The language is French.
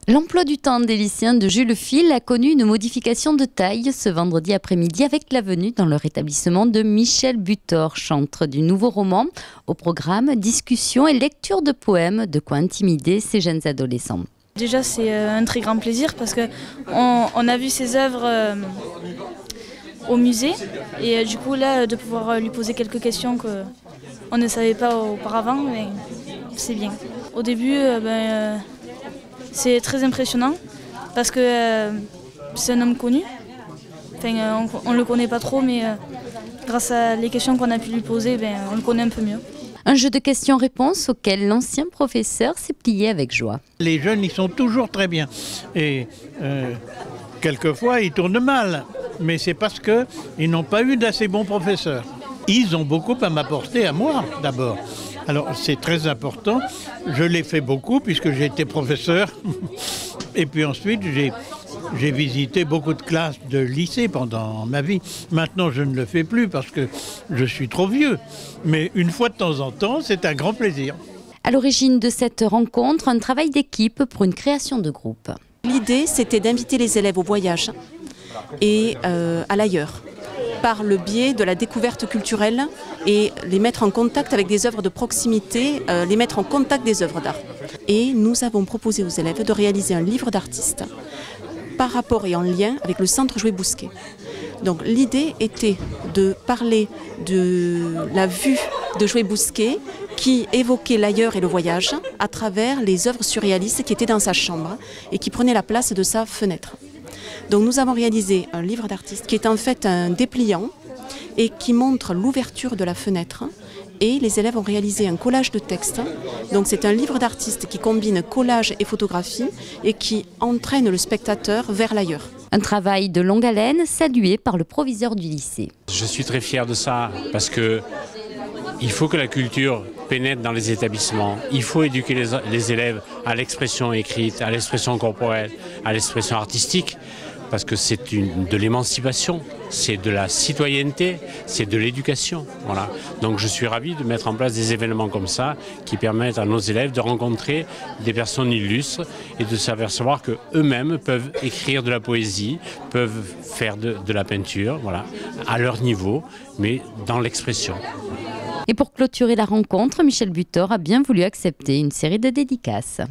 L'emploi du temps des lycéens de Jules Fil a connu une modification de taille ce vendredi après-midi avec la venue dans leur établissement de Michel Butor, chantre du nouveau roman. Au programme, discussion et lecture de poèmes, de quoi intimider ces jeunes adolescents. Déjà, c'est un très grand plaisir parce qu'on a vu ses œuvres au musée et du coup là, de pouvoir lui poser quelques questions qu'on ne savait pas auparavant, c'est bien. Au début, c'est très impressionnant parce que c'est un homme connu. Enfin, on ne le connaît pas trop, mais grâce à les questions qu'on a pu lui poser, on le connaît un peu mieux. Un jeu de questions-réponses auquel l'ancien professeur s'est plié avec joie. Les jeunes, ils sont toujours très bien. Et quelquefois, ils tournent mal. Mais c'est parce qu'ils n'ont pas eu d'assez bons professeurs. Ils ont beaucoup à m'apporter à moi, d'abord. Alors, c'est très important. Je l'ai fait beaucoup puisque j'ai été professeur. Et puis ensuite, j'ai visité beaucoup de classes de lycée pendant ma vie. Maintenant, je ne le fais plus parce que je suis trop vieux. Mais une fois de temps en temps, c'est un grand plaisir. À l'origine de cette rencontre, un travail d'équipe pour une création de groupe. L'idée, c'était d'inviter les élèves au voyage et à l'ailleurs, par le biais de la découverte culturelle et les mettre en contact avec des œuvres de proximité, les mettre en contact des œuvres d'art. Et nous avons proposé aux élèves de réaliser un livre d'artiste par rapport et en lien avec le centre Jouet Bousquet. Donc l'idée était de parler de la vue de Jouet Bousquet qui évoquait l'ailleurs et le voyage à travers les œuvres surréalistes qui étaient dans sa chambre et qui prenaient la place de sa fenêtre. Donc nous avons réalisé un livre d'artiste qui est en fait un dépliant et qui montre l'ouverture de la fenêtre. Et les élèves ont réalisé un collage de textes. Donc c'est un livre d'artiste qui combine collage et photographie et qui entraîne le spectateur vers l'ailleurs. Un travail de longue haleine salué par le proviseur du lycée. Je suis très fier de ça parce que il faut que la culture pénètre dans les établissements. Il faut éduquer les élèves à l'expression écrite, à l'expression corporelle, à l'expression artistique. Parce que c'est de l'émancipation, c'est de la citoyenneté, c'est de l'éducation. Voilà. Donc je suis ravi de mettre en place des événements comme ça qui permettent à nos élèves de rencontrer des personnes illustres et de s'apercevoir qu'eux-mêmes peuvent écrire de la poésie, peuvent faire de la peinture, voilà, à leur niveau, mais dans l'expression. Et pour clôturer la rencontre, Michel Butor a bien voulu accepter une série de dédicaces.